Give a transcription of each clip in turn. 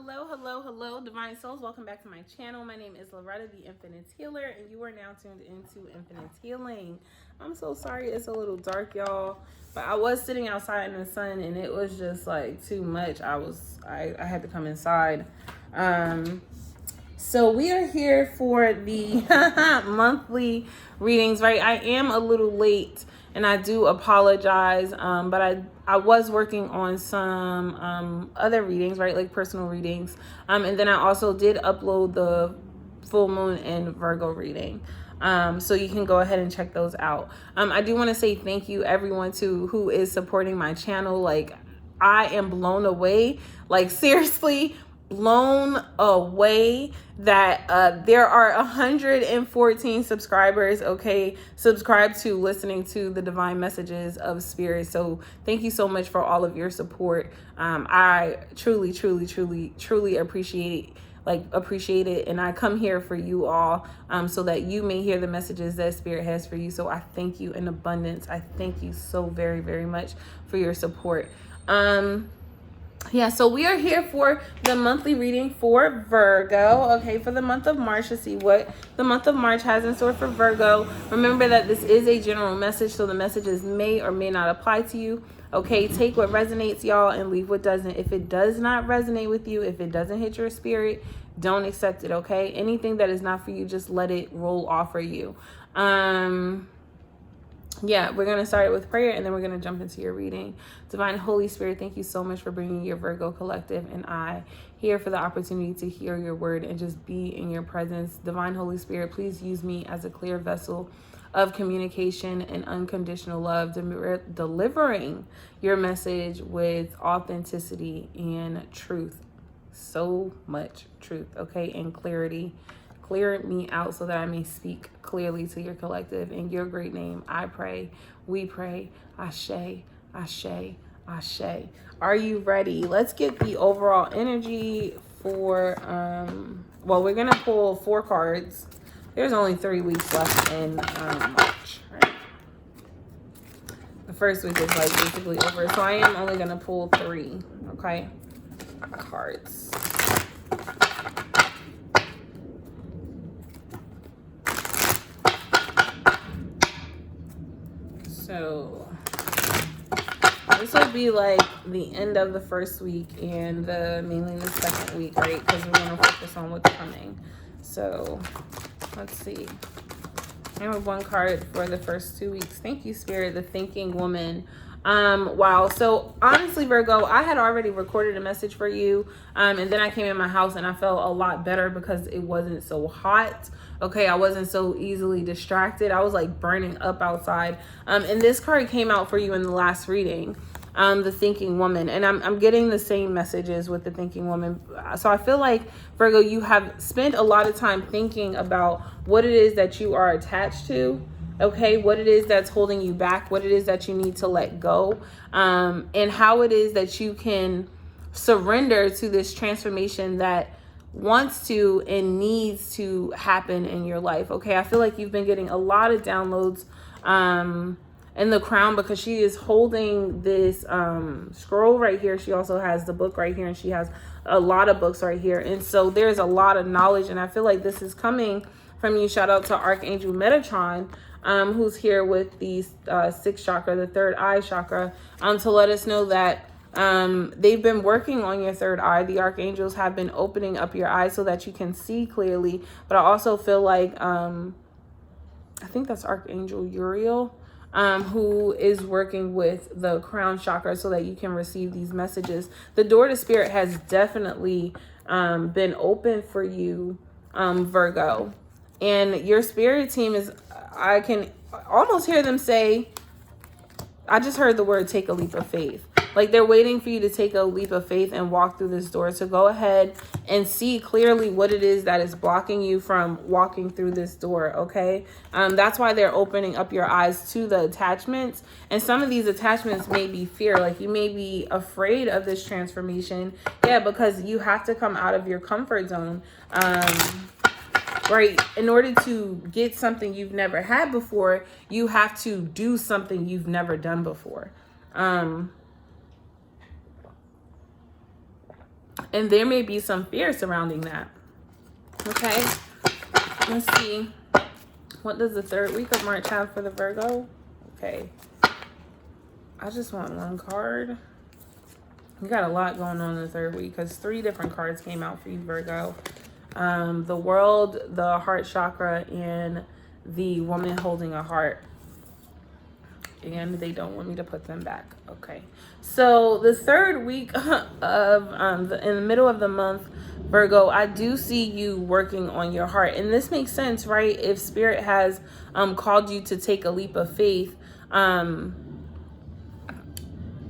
Hello, Divine Souls. Welcome back to my channel. My name is Loretta, the Infinite Healer, and you are now tuned into Infinite Healing. I'm so sorry it's a little dark, y'all, but I was sitting outside in the sun, and it was just like too much. I had to come inside. So we are here for the monthly readings, right? I am a little late, and I do apologize, but I was working on some other readings, right, like personal readings, and then I also did upload the full moon and Virgo reading, so you can go ahead and check those out. I do want to say thank you everyone who is supporting my channel. Like, I am blown away, like seriously blown away that there are 114 subscribers, okay, subscribe to listening to the divine messages of spirit. So thank you so much for all of your support. I truly appreciate it, and I come here for you all, so that you may hear the messages that spirit has for you. So I thank you in abundance. I thank you so very much for your support. Yeah, so we are here for the monthly reading for Virgo, okay, for the month of March, to see what the month of March has in store for Virgo. Remember that this is a general message, so the messages may or may not apply to you, okay? Take what resonates, y'all, and leave what doesn't. If it does not resonate with you, if it doesn't hit your spirit, don't accept it, okay? Anything that is not for you, just let it roll off for you. Yeah, we're going to start it with prayer, and then we're going to jump into your reading. Divine Holy Spirit, thank you so much for bringing your Virgo collective and I here for the opportunity to hear your word and just be in your presence. Divine Holy Spirit, please use me as a clear vessel of communication and unconditional love, delivering your message with authenticity and truth. So much truth, okay, and clarity. Clear me out so that I may speak clearly to your collective. In your great name, I pray, we pray, Ashe, Ashe, Ashe. Are you ready? Let's get the overall energy for, well, we're going to pull 4 cards. There's only 3 weeks left in March, right? The first week is like basically over. So I am only going to pull 3, okay, cards. So this will be like the end of the first week and mainly the second week, right? Because we're going to focus on what's coming. So let's see. I have 1 card for the first 2 weeks. Thank you, Spirit, the thinking woman. Wow. So honestly, Virgo, I had already recorded a message for you. And then I came in my house and I felt a lot better because it wasn't so hot. Okay. I wasn't so easily distracted. I was like burning up outside. And this card came out for you in the last reading, the thinking woman. And I'm getting the same messages with the thinking woman. So I feel like, Virgo, you have spent a lot of time thinking about what it is that you are attached to. Okay, what it is that's holding you back, what it is that you need to let go, and how it is that you can surrender to this transformation that wants to and needs to happen in your life. Okay, I feel like you've been getting a lot of downloads in the crown, because she is holding this scroll right here. She also has the book right here, and she has a lot of books right here. And so there's a lot of knowledge, and I feel like this is coming from you. Shout out to Archangel Metatron, who's here with the 6th chakra, the 3rd eye chakra, to let us know that they've been working on your 3rd eye. The archangels have been opening up your eyes so that you can see clearly. But I also feel like, I think that's Archangel Uriel, who is working with the crown chakra so that you can receive these messages. The door to spirit has definitely been open for you, Virgo. And your spirit team is, I can almost hear them say, I just heard the word take a leap of faith. Like they're waiting for you to take a leap of faith and walk through this door. So go ahead and see clearly what it is that is blocking you from walking through this door, okay? That's why they're opening up your eyes to the attachments. And some of these attachments may be fear. Like you may be afraid of this transformation. Yeah, because you have to come out of your comfort zone. Right, in order to get something you've never had before, you have to do something you've never done before. And there may be some fear surrounding that. Okay, let's see. What does the third week of March have for the Virgo? Okay, I just want one card. You got a lot going on in the third week because 3 different cards came out for you, Virgo. The World, the Heart Chakra, and the Woman Holding a Heart. And they don't want me to put them back. Okay. So the third week of, in the middle of the month, Virgo, I do see you working on your heart. And this makes sense, right? If Spirit has called you to take a leap of faith,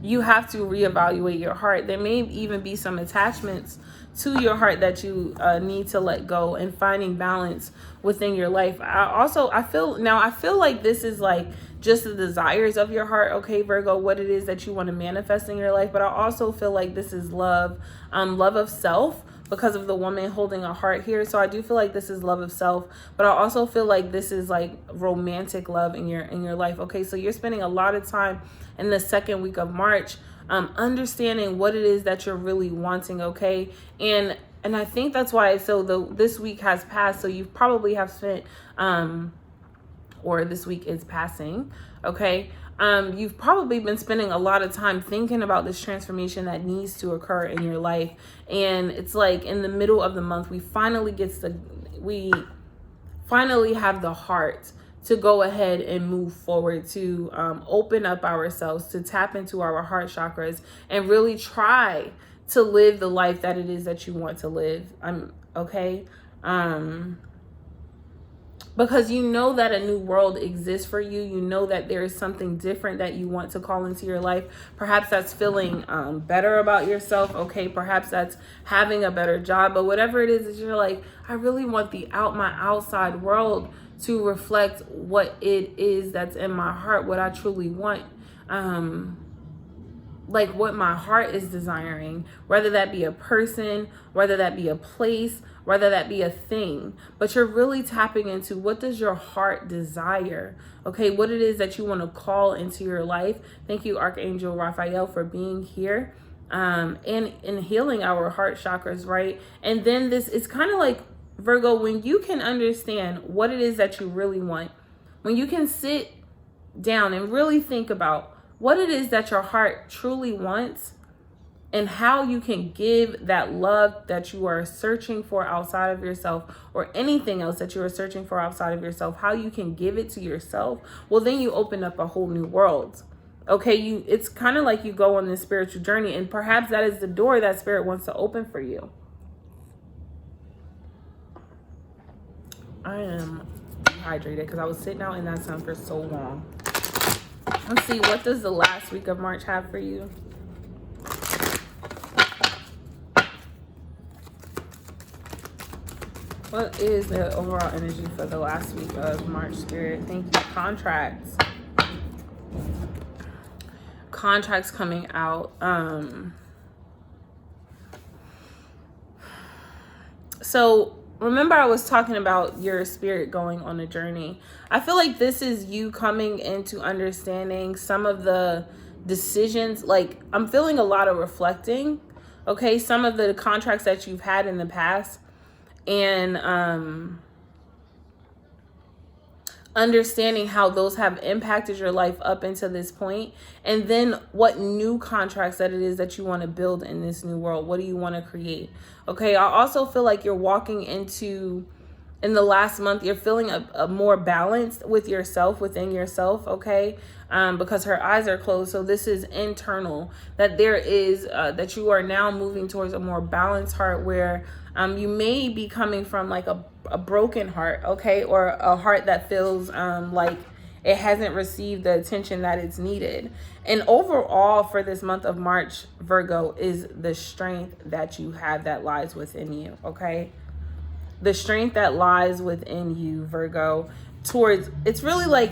you have to reevaluate your heart. There may even be some attachments to your heart that you need to let go, and finding balance within your life. I feel like this is like just the desires of your heart, okay, Virgo, what it is that you want to manifest in your life. But I also feel like this is love, love of self, because of the woman holding a heart here. So I do feel like this is love of self, but I also feel like this is like romantic love in your life. Okay, so you're spending a lot of time in the second week of March understanding what it is that you're really wanting, okay? And I think that's why, this week has passed, so you probably have spent or this week is passing, okay? You've probably been spending a lot of time thinking about this transformation that needs to occur in your life. And it's like in the middle of the month, we finally have the heart to go ahead and move forward, to open up ourselves, to tap into our heart chakras and really try to live the life that it is that you want to live. Okay. Because you know that a new world exists for you. You know that there is something different that you want to call into your life. Perhaps that's feeling better about yourself. Okay, perhaps that's having a better job. But whatever it is you're like, I really want my outside world to reflect what it is that's in my heart, what I truly want. Like what my heart is desiring, whether that be a person, whether that be a place, whether that be a thing. But you're really tapping into what does your heart desire, okay? What it is that you want to call into your life. Thank you, Archangel Raphael, for being here and healing our heart chakras, right? And then it's kind of like, Virgo, when you can understand what it is that you really want, when you can sit down and really think about what it is that your heart truly wants, and how you can give that love that you are searching for outside of yourself, or anything else that you are searching for outside of yourself, how you can give it to yourself, well, then you open up a whole new world. Okay, it's kind of like you go on this spiritual journey, and perhaps that is the door that Spirit wants to open for you. I am dehydrated because I was sitting out in that sun for so long. Let's see, what does the last week of March have for you? What is the overall energy for the last week of March, Spirit? Thank you. Contracts. Contracts coming out. So remember I was talking about your spirit going on a journey. I feel like this is you coming into understanding some of the decisions. Like, I'm feeling a lot of reflecting, okay? Some of the contracts that you've had in the past, and understanding how those have impacted your life up until this point, and then what new contracts that it is that you want to build in this new world. What do you want to create? Okay, I also feel like you're walking into, in the last month, you're feeling a more balanced with yourself, within yourself, okay? Because her eyes are closed, so this is internal, that there is, that you are now moving towards a more balanced heart, where you may be coming from like a broken heart, okay? Or a heart that feels like it hasn't received the attention that it's needed. And overall for this month of March, Virgo, is the strength that you have that lies within you, okay? The strength that lies within you, Virgo, towards, it's really like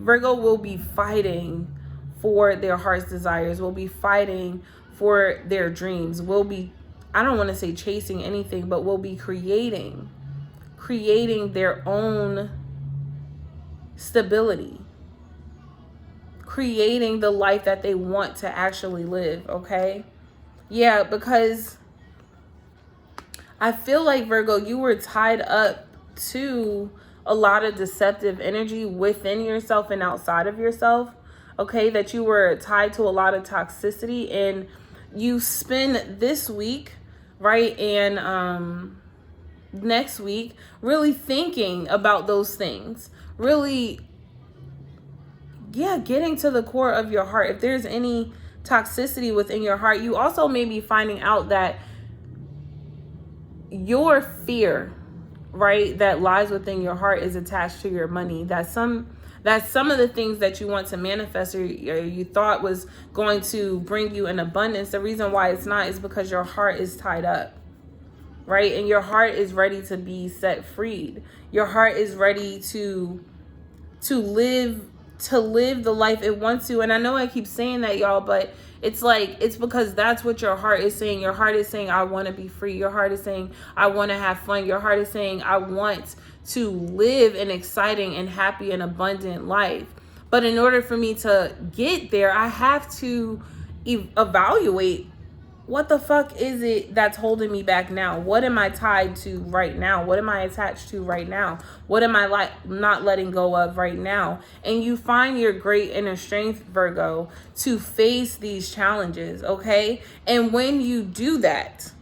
Virgo will be fighting for their heart's desires, will be fighting for their dreams, will be, I don't want to say chasing anything, but will be creating their own stability, creating the life that they want to actually live, okay? Yeah, because I feel like, Virgo, you were tied up to a lot of deceptive energy within yourself and outside of yourself. Okay, that you were tied to a lot of toxicity, and you spend this week, right, and next week really thinking about those things, really, yeah, getting to the core of your heart. If there's any toxicity within your heart, you also may be finding out that your fear, right, that lies within your heart is attached to your money. That some of the things that you want to manifest, or you thought was going to bring you an abundance, the reason why it's not is because your heart is tied up, right? And your heart is ready to be set freed. Your heart is ready to live the life it wants to. And I know I keep saying that, y'all, but it's like, it's because that's what your heart is saying. Your heart is saying, I want to be free. Your heart is saying, I want to have fun. Your heart is saying, I want to live an exciting and happy and abundant life. But in order for me to get there, I have to evaluate, what the fuck is it that's holding me back now? What am I tied to right now? What am I attached to right now? What am I not letting go of right now? And you find your great inner strength, Virgo, to face these challenges, okay? And when you do that,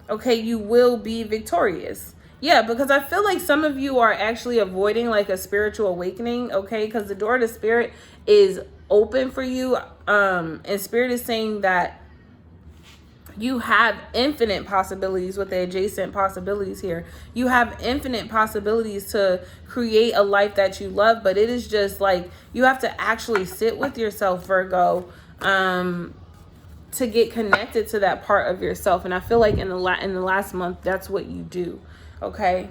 okay, you will be victorious. Yeah, because I feel like some of you are actually avoiding like a spiritual awakening, okay? Because the door to spirit is open for you. And spirit is saying that you have infinite possibilities with the adjacent possibilities here. You have infinite possibilities to create a life that you love, but it is just like you have to actually sit with yourself, Virgo, to get connected to that part of yourself. And I feel like in the last month, that's what you do, okay?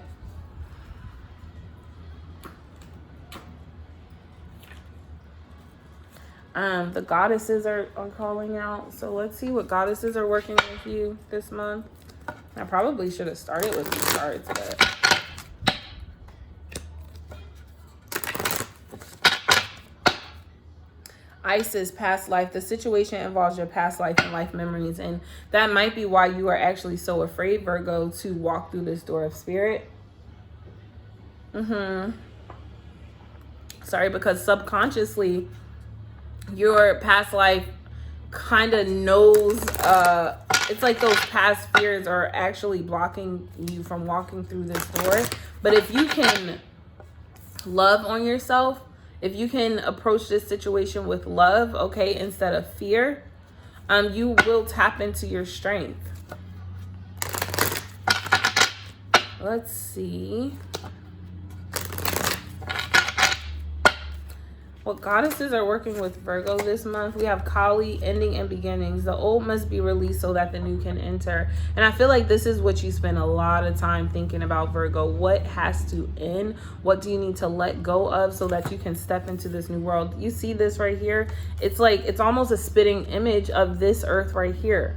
The goddesses are calling out. So let's see what goddesses are working with you this month. I probably should have started with these cards, but Isis, past life. The situation involves your past life and life memories, and that might be why you are actually so afraid, Virgo, to walk through this door of spirit. Sorry, because subconsciously your past life kind of knows, it's like those past fears are actually blocking you from walking through this door. But if you can love on yourself, if you can approach this situation with love, okay, instead of fear, you will tap into your strength. Let's see what goddesses are working with Virgo this month. We have Kali, ending and beginnings. The old must be released so that the new can enter. And I feel like this is what you spend a lot of time thinking about, Virgo. What has to end? What do you need to let go of so that you can step into this new world? You see this right here? It's like, it's almost a spitting image of this earth right here.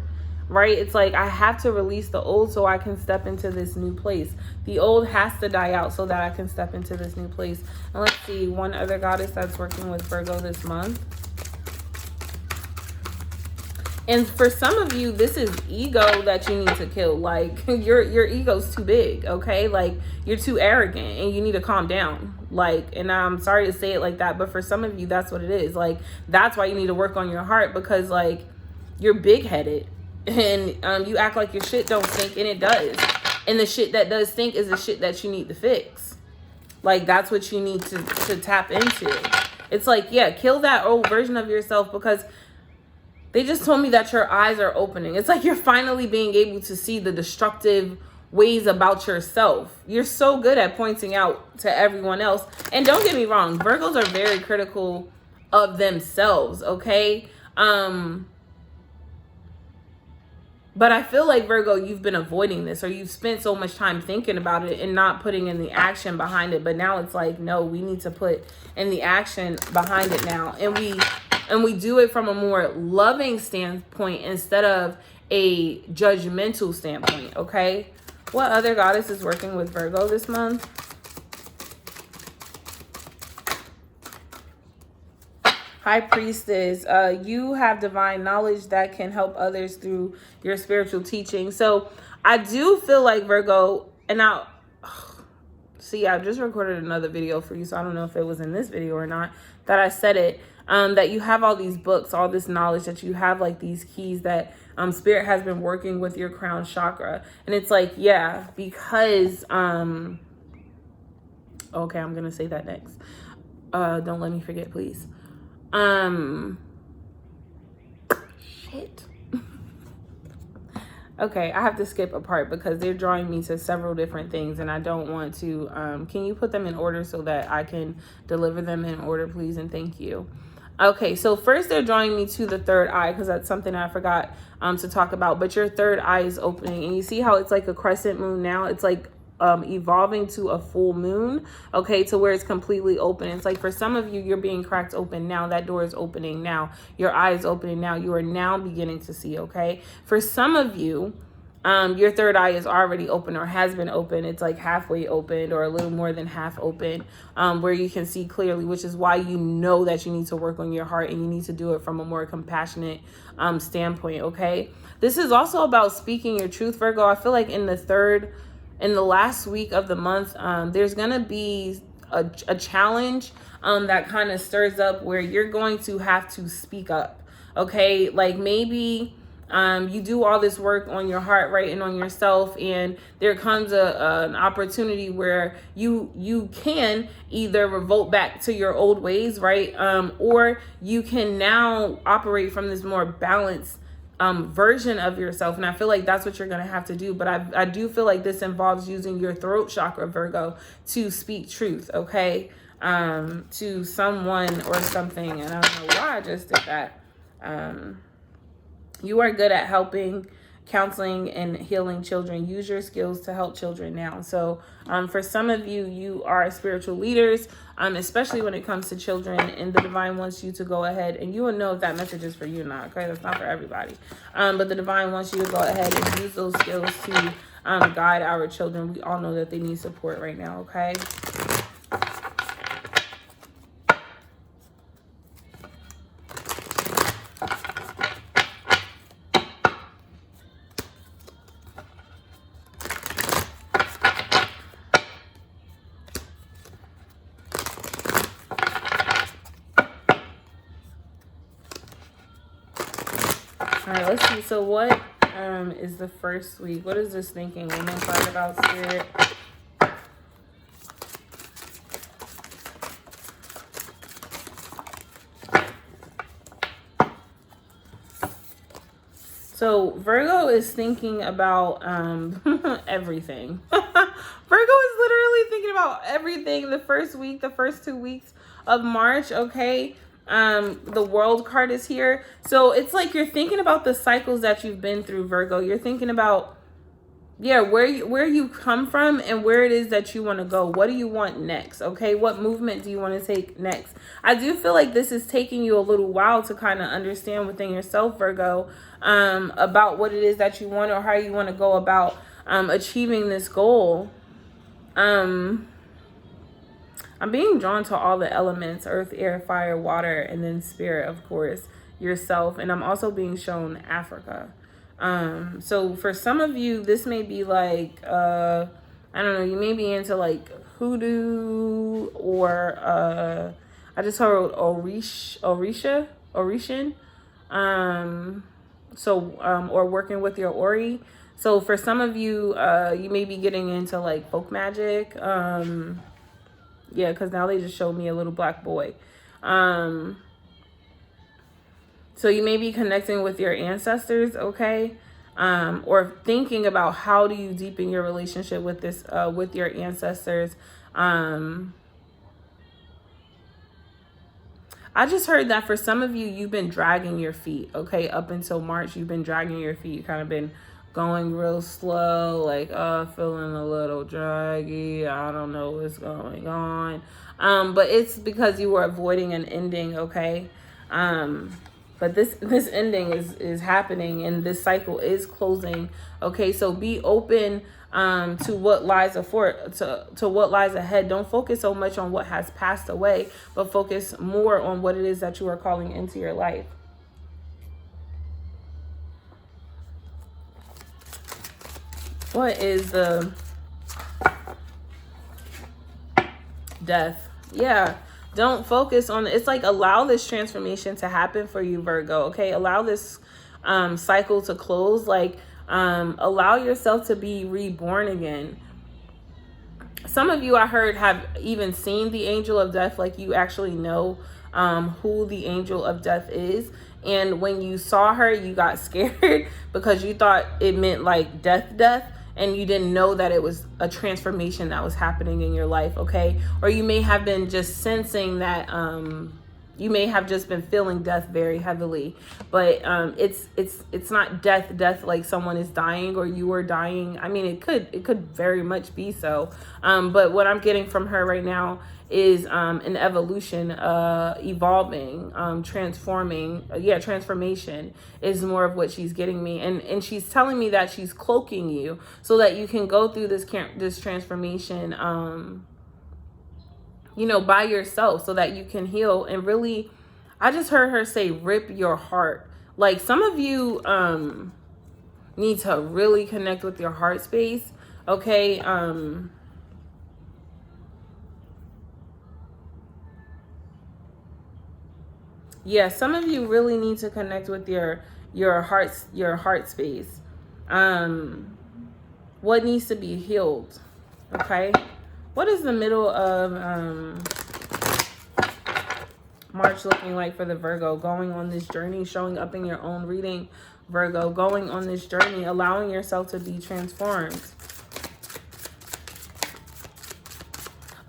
Right? It's like, I have to release the old so I can step into this new place. The old has to die out so that I can step into this new place. And let's see, one other goddess that's working with Virgo this month. And for some of you, this is ego that you need to kill. Like, your ego's too big, okay? Like, you're too arrogant and you need to calm down. Like, and I'm sorry to say it like that, but for some of you, that's what it is. Like, that's why you need to work on your heart, because, like, you're big-headed. And you act like your shit don't stink, and it does. And the shit that does stink is the shit that you need to fix. Like, that's what you need to tap into. It's like, yeah, kill that old version of yourself, because they just told me that your eyes are opening. It's like you're finally being able to see the destructive ways about yourself. You're so good at pointing out to everyone else. And don't get me wrong, Virgos are very critical of themselves, okay? But I feel like, Virgo, you've been avoiding this, or you've spent so much time thinking about it and not putting in the action behind it. But now it's like, no, we need to put in the action behind it now. And we do it from a more loving standpoint instead of a judgmental standpoint, okay? What other goddess is working with Virgo this month? High Priestess, you have divine knowledge that can help others through your spiritual teaching. So I do feel like Virgo, and now, see, I just recorded another video for you, so I don't know if it was in this video or not that I said it, that you have all these books, all this knowledge, that you have like these keys that Spirit has been working with your crown chakra. And it's like, yeah, because, okay, I'm going to say that next. Don't let me forget, please. Shit. Okay, I have to skip a part because they're drawing me to several different things and I don't want to. Can you put them in order so that I can deliver them in order, please? And thank you. Okay, so first they're drawing me to the third eye because that's something I forgot to talk about. But your third eye is opening and you see how it's like a crescent moon now? It's like evolving to a full moon, okay, to where it's completely open. It's like for some of you, you're being cracked open now. That door is opening now. Your eye is opening now. You are now beginning to see, okay? For some of you, your third eye is already open or has been open. It's like halfway opened or a little more than half open, where you can see clearly, which is why you know that you need to work on your heart and you need to do it from a more compassionate standpoint, okay? This is also about speaking your truth, Virgo. I feel like in the last week of the month, there's going to be a challenge that kind of stirs up where you're going to have to speak up. Okay, like maybe you do all this work on your heart, right, and on yourself, and there comes an opportunity where you can either revolt back to your old ways, right, or you can now operate from this more balanced version of yourself. And I feel like that's what you're going to have to do. But I do feel like this involves using your throat chakra, Virgo, to speak truth, okay, to someone or something. And I don't know why I just did that. You are good at helping, counseling, and healing children. Use your skills to help children now. So for some of you, you are spiritual leaders, especially when it comes to children, and the divine wants you to go ahead, and you will know if that message is for you or not, okay? That's not for everybody. But the divine wants you to go ahead and use those skills to guide our children. We all know that they need support right now, okay? All right, let's see. So what is the first week? What is this thinking? Woman card about Spirit. So Virgo is thinking about everything. Virgo is literally thinking about everything the first week, the first 2 weeks of March, okay? The World card is here. So it's like you're thinking about the cycles that you've been through, Virgo. You're thinking about, yeah, where you come from and where it is that you want to go. What do you want next? Okay, what movement do you want to take next? I do feel like this is taking you a little while to kind of understand within yourself, Virgo, about what it is that you want or how you want to go about achieving this goal. I'm being drawn to all the elements: earth, air, fire, water, and then spirit, of course, yourself. And I'm also being shown Africa. So for some of you, this may be like, I don't know, you may be into like hoodoo or, I just heard Orishan. Or working with your Ori. So for some of you, you may be getting into like folk magic. Yeah, because now they just showed me a little black boy. So you may be connecting with your ancestors, okay? Or thinking about how do you deepen your relationship with this, with your ancestors. I just heard that for some of you, you've been dragging your feet, okay? Up until March, you've been dragging your feet. You kind of been going real slow, like, feeling a little draggy. I don't know what's going on. But it's because you were avoiding an ending, okay? But this ending is happening and this cycle is closing, okay? So be open to what lies to what lies ahead. Don't focus so much on what has passed away, but focus more on what it is that you are calling into your life. What is the death? Yeah. Don't focus on it's like allow this transformation to happen for you, Virgo. Okay, allow this cycle to close. Like allow yourself to be reborn again. Some of you, I heard, have even seen the angel of death. Like you actually know who the angel of death is. And when you saw her, you got scared because you thought it meant like death. And you didn't know that it was a transformation that was happening in your life. Okay. Or you may have been just sensing that you may have just been feeling death very heavily, but it's not death like someone is dying or you are dying. I mean, it could very much be so, but what I'm getting from her right now is an evolution, evolving, transforming. Transformation is more of what she's getting me, and she's telling me that she's cloaking you so that you can go through this transformation by yourself so that you can heal. And really, I just heard her say, rip your heart. Like some of you need to really connect with your heart space. Okay. Yeah, some of you really need to connect with your heart space. What needs to be healed? Okay. What is the middle of March looking like for the Virgo? Going on this journey, showing up in your own reading, Virgo. Going on this journey, allowing yourself to be transformed.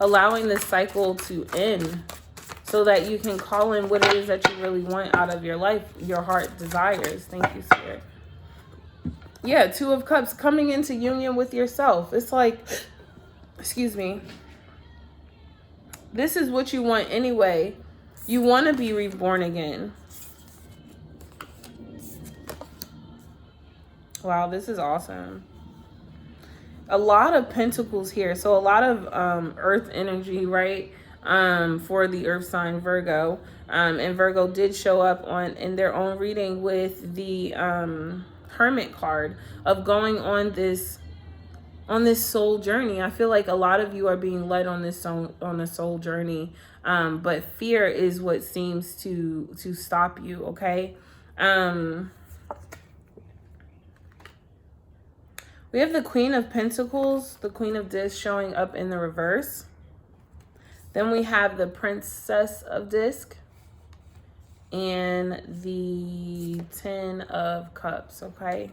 Allowing this cycle to end so that you can call in what it is that you really want out of your life, your heart desires. Thank you, Spirit. Yeah, Two of Cups, coming into union with yourself. It's like, excuse me, this is what you want anyway. You want to be reborn again. Wow, this is awesome. A lot of pentacles here. So a lot of earth energy, right? For the earth sign Virgo. And Virgo did show up in their own reading with the Hermit card of going on this soul journey. I feel like a lot of you are being led on a soul journey, but fear is what seems to stop you. Okay. We have the Queen of Pentacles, the Queen of Discs showing up in the reverse. Then we have the Princess of Disc and the Ten of Cups. Okay.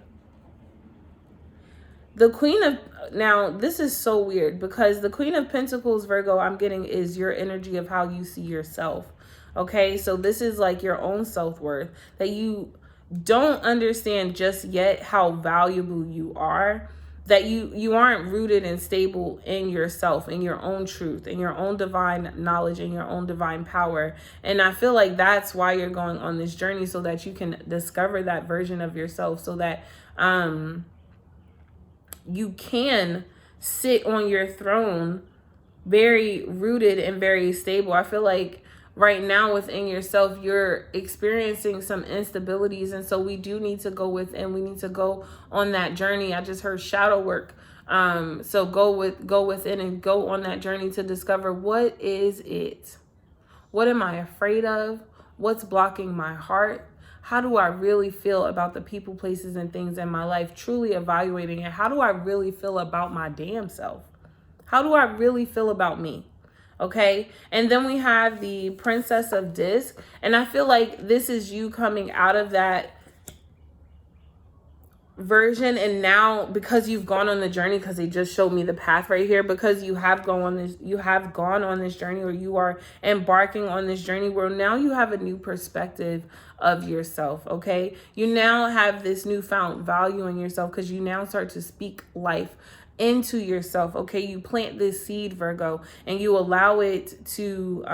The Queen of, now this is so weird because the Queen of Pentacles, Virgo, I'm getting is your energy of how you see yourself. Okay, so this is like your own self-worth, that you don't understand just yet how valuable you are, that you aren't rooted and stable in yourself, in your own truth, in your own divine knowledge, in your own divine power. And I feel like that's why you're going on this journey, so that you can discover that version of yourself, so that you can sit on your throne very rooted and very stable. I feel like right now within yourself, you're experiencing some instabilities. And so we do need to go within. We need to go on that journey. I just heard shadow work. So go within and go on that journey to discover, what is it? What am I afraid of? What's blocking my heart? How do I really feel about the people, places, and things in my life? Truly evaluating it. How do I really feel about my damn self? How do I really feel about me? Okay. And then we have the Princess of Disc. And I feel like this is you coming out of that version, and now because you've gone on the journey, because they just showed me the path right here, because you have gone on this journey, or you are embarking on this journey where now you have a new perspective of yourself. Okay, you now have this newfound value in yourself because you now start to speak life into yourself. Okay, you plant this seed, Virgo, and you allow it to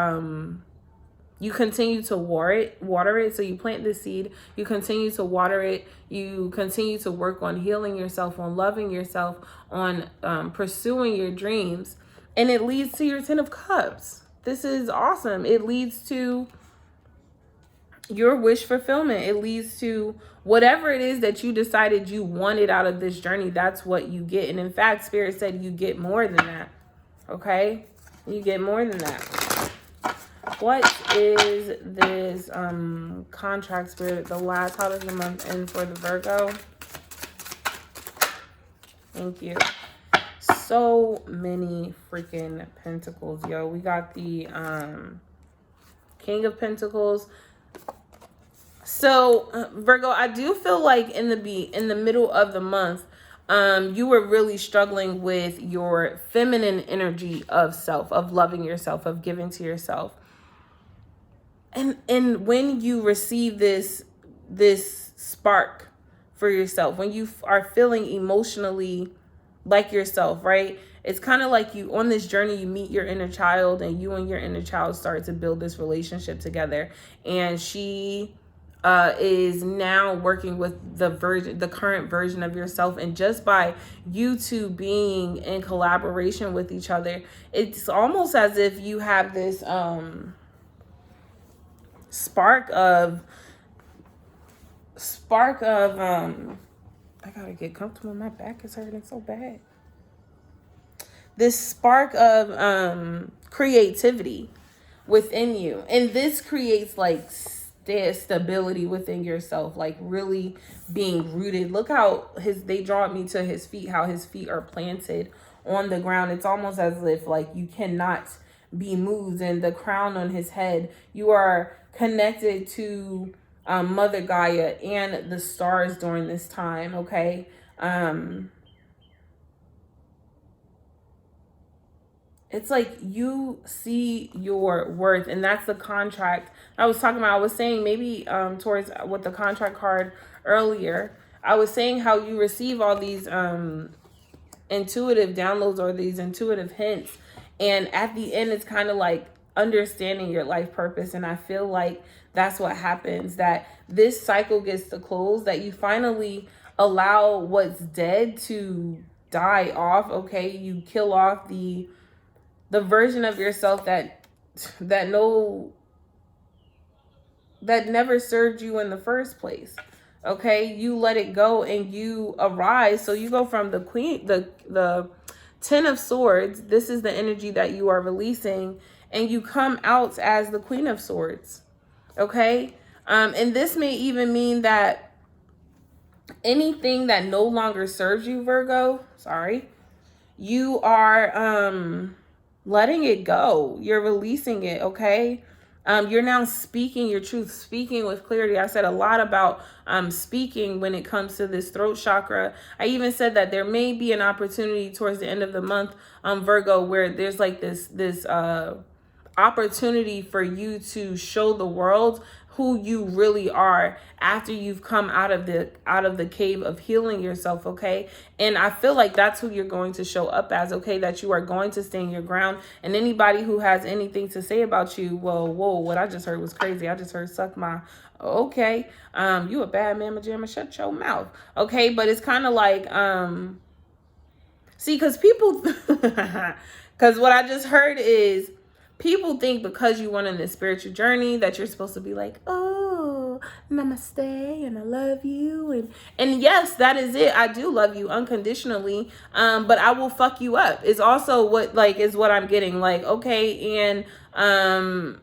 you continue to water it. So you plant the seed, you continue to water it, you continue to work on healing yourself, on loving yourself, on pursuing your dreams. And it leads to your Ten of Cups. This is awesome. It leads to your wish fulfillment. It leads to whatever it is that you decided you wanted out of this journey. That's what you get. And in fact, Spirit said you get more than that. Okay? You get more than that. What is this contract, Spirit? The last, how does the month end for the Virgo? Thank you. So many freaking pentacles, yo. We got the King of Pentacles. So Virgo, I do feel like in the middle of the month, you were really struggling with your feminine energy of self, of loving yourself, of giving to yourself. And when you receive this spark for yourself, when you are feeling emotionally like yourself, right? It's kind of like you on this journey, you meet your inner child, and you and your inner child start to build this relationship together. And she is now working with the current version of yourself. And just by you two being in collaboration with each other, it's almost as if you have this spark of I gotta get comfortable. My back is hurting so bad. This spark of creativity within you. And this creates like stability within yourself, like really being rooted. Look how they draw me to his feet, how his feet are planted on the ground. It's almost as if like you cannot be moved. And the crown on his head, you are connected to Mother Gaia and the stars during this time, okay? It's like you see your worth, and that's the contract I was talking about. I was saying maybe towards with the contract card earlier, I was saying how you receive all these intuitive downloads or these intuitive hints, and at the end it's kind of like understanding your life purpose. And I feel like that's what happens, that this cycle gets to close, that you finally allow what's dead to die off, okay? You kill off the version of yourself that never served you in the first place. Okay, you let it go and you arise. So you go from the queen, the 10 of swords. This is the energy that you are releasing, and you come out as the Queen of Swords. Okay, and this may even mean that anything that no longer serves you, Virgo, you are letting it go. You're releasing it, okay? You're now speaking your truth, speaking with clarity. I said a lot about speaking when it comes to this throat chakra. I even said that there may be an opportunity towards the end of the month, Virgo, where there's like this opportunity for you to show the world who you really are after you've come out of the cave of healing yourself, okay? And I feel like that's who you're going to show up as, okay? That you are going to stand your ground. And anybody who has anything to say about you, well, whoa, what I just heard was crazy. I just heard suck my, okay, you a bad mamma jamma, shut your mouth, okay? But it's kind of like, see, because people, because what I just heard is, people think because you went on this spiritual journey that you're supposed to be like, oh, namaste, and I love you. And yes, that is it. I do love you unconditionally. But I will fuck you up. Is also what I'm getting. Like, okay, and I'm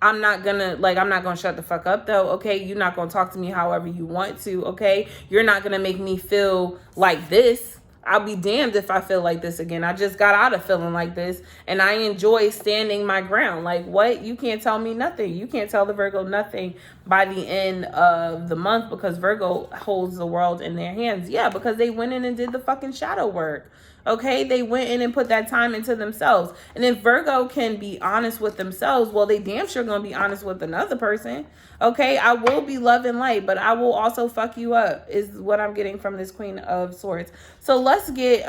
not gonna shut the fuck up though. Okay, you're not gonna talk to me however you want to. Okay, you're not gonna make me feel like this. I'll be damned if I feel like this again. I just got out of feeling like this, and I enjoy standing my ground. Like, what? You can't tell me nothing. You can't tell the Virgo nothing by the end of the month, because Virgo holds the world in their hands. Yeah, because they went in and did the fucking shadow work. Okay, they went in and put that time into themselves. And if Virgo can be honest with themselves, well, they damn sure gonna be honest with another person. Okay, I will be love and light, but I will also fuck you up, is what I'm getting from this Queen of Swords. So let's get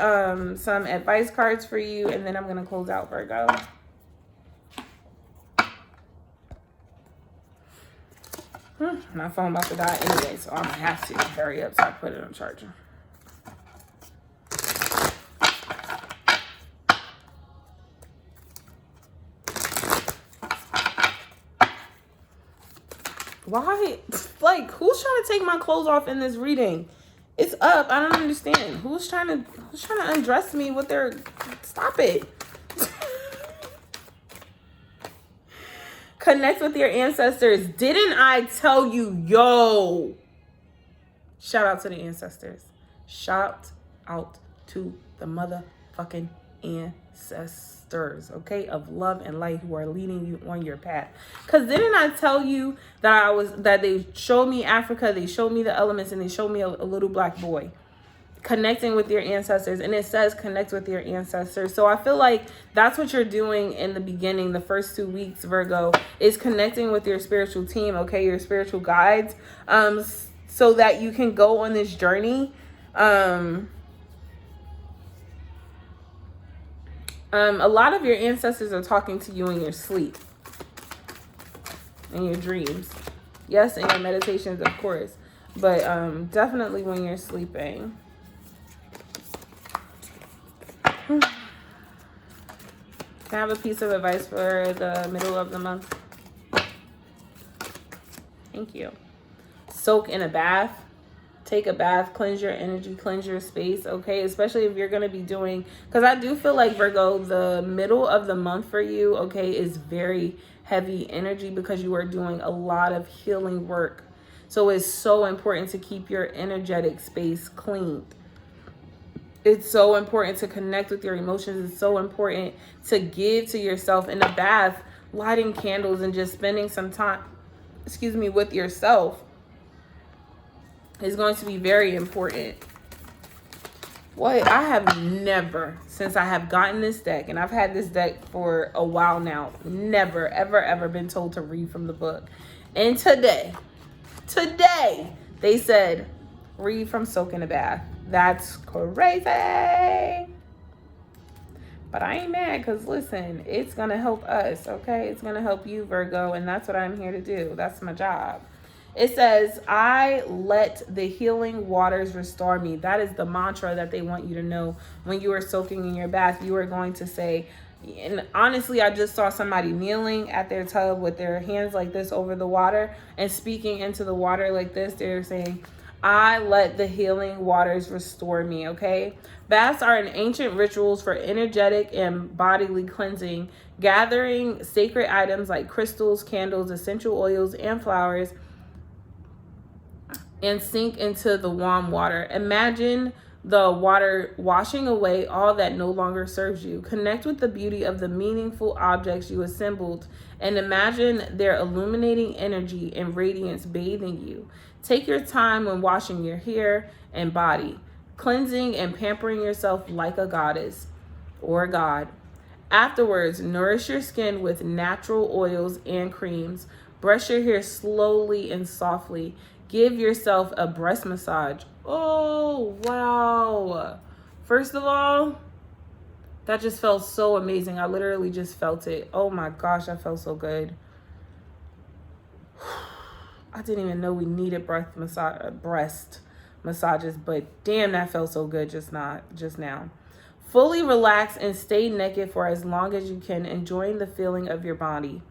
some advice cards for you, and then I'm gonna close out, Virgo. My phone about to die anyway, so I'm gonna have to hurry up so I put it on charger. Why? Like, who's trying to take my clothes off in this reading? It's up. I don't understand. Who's trying to undress me with their... Stop it. Connect with your ancestors. Didn't I tell you? Yo. Shout out to the ancestors. Shout out to the motherfucking ancestors, okay, of love and light who are leading you on your path. Because didn't I tell you that they showed me Africa, they showed me the elements, and they showed me a little black boy connecting with your ancestors? And it says connect with your ancestors. So I feel like that's what you're doing in the beginning, the first 2 weeks, Virgo, is connecting with your spiritual team, okay, your spiritual guides, so that you can go on this journey. A lot of your ancestors are talking to you in your sleep, in your dreams. Yes, in your meditations, of course, but definitely when you're sleeping. Can I have a piece of advice for the middle of the month? Thank you. Soak in a bath. Take a bath, cleanse your energy, cleanse your space, okay? Especially if you're going to be doing, because I do feel like, Virgo, the middle of the month for you, okay, is very heavy energy because you are doing a lot of healing work. So it's so important to keep your energetic space clean. It's so important to connect with your emotions. It's so important to give to yourself in a bath, lighting candles and just spending some time, with yourself is going to be very important. What? I have never, since I have gotten this deck, and I've had this deck for a while now, never, ever been told to read from the book. And today, they said, read from Soak in a Bath. That's crazy. But I ain't mad because, listen, it's going to help us, okay? It's going to help you, Virgo, and that's what I'm here to do. That's my job. It says, I let the healing waters restore me. That is the mantra that they want you to know when you are soaking in your bath. You are going to say, and honestly, I just saw somebody kneeling at their tub with their hands like this over the water and speaking into the water like this. They're saying, I let the healing waters restore me, okay? Baths are an ancient rituals for energetic and bodily cleansing, gathering sacred items like crystals, candles, essential oils, and flowers, and sink into the warm water. Imagine the water washing away all that no longer serves you. Connect with the beauty of the meaningful objects you assembled and imagine their illuminating energy and radiance bathing you. Take your time when washing your hair and body, cleansing and pampering yourself like a goddess or god. Afterwards, nourish your skin with natural oils and creams. Brush your hair slowly and softly. Give yourself a breast massage. Oh, wow. First of all, that just felt so amazing. I literally just felt it. Oh my gosh, I felt so good. I didn't even know we needed breast massages, but damn, that felt so good just now. Fully relax and stay naked for as long as you can, enjoying the feeling of your body.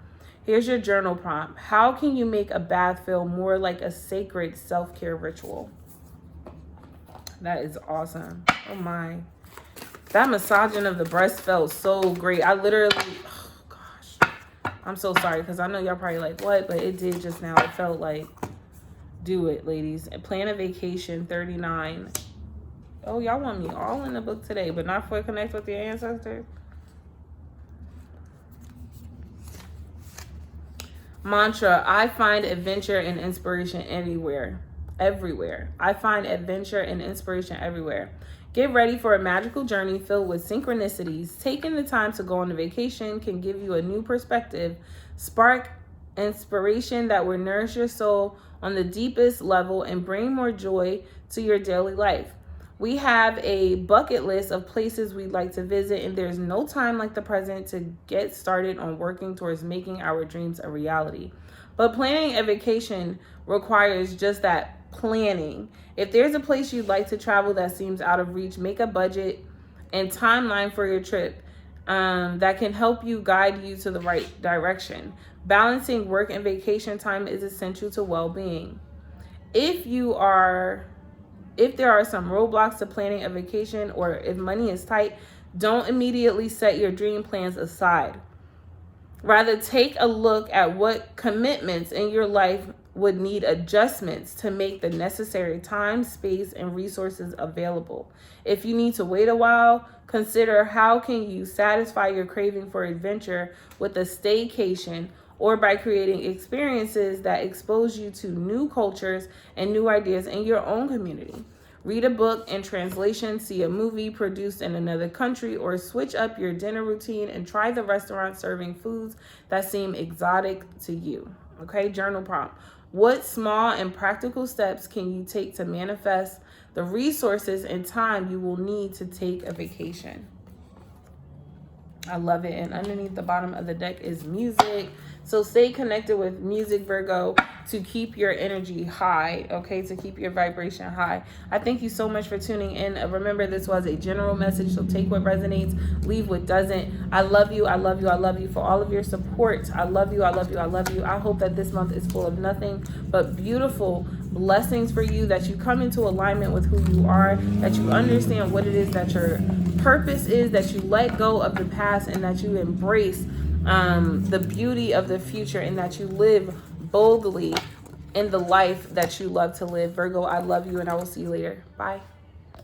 Here's your journal prompt. How can you make a bath feel more like a sacred self-care ritual? That is awesome. Oh my. That massaging of the breast felt so great. I literally, oh gosh. I'm so sorry because I know y'all probably like, what? But it did just now. It felt like, do it, ladies. And plan a vacation, 39. Oh, y'all want me all in the book today, but not for Connect with Your Ancestors? Mantra, I find adventure and inspiration everywhere. I find adventure and inspiration everywhere. Get ready for a magical journey filled with synchronicities. Taking the time to go on a vacation can give you a new perspective, spark inspiration that will nourish your soul on the deepest level and bring more joy to your daily life. We have a bucket list of places we'd like to visit, and there's no time like the present to get started on working towards making our dreams a reality. But planning a vacation requires just that, planning. If there's a place you'd like to travel that seems out of reach, make a budget and timeline for your trip that can help you guide you to the right direction. Balancing work and vacation time is essential to well-being. If there are some roadblocks to planning a vacation, or if money is tight, don't immediately set your dream plans aside. Rather, take a look at what commitments in your life would need adjustments to make the necessary time, space, and resources available. If you need to wait a while, consider how can you satisfy your craving for adventure with a staycation, or by creating experiences that expose you to new cultures and new ideas in your own community. Read a book in translation, see a movie produced in another country, or switch up your dinner routine and try the restaurant serving foods that seem exotic to you. Okay, journal prompt. What small and practical steps can you take to manifest the resources and time you will need to take a vacation? I love it. And underneath the bottom of the deck is music. So stay connected with music, Virgo, to keep your energy high, okay, to keep your vibration high. I thank you so much for tuning in. Remember, this was a general message, so take what resonates, leave what doesn't. I love you. I love you. I love you for all of your support. I love you. I love you. I love you. I hope that this month is full of nothing but beautiful blessings for you, that you come into alignment with who you are, that you understand what it is that your purpose is, that you let go of the past, and that you embrace the beauty of the future, and that you live boldly in the life that you love to live. Virgo, I love you, and I will see you later. Bye.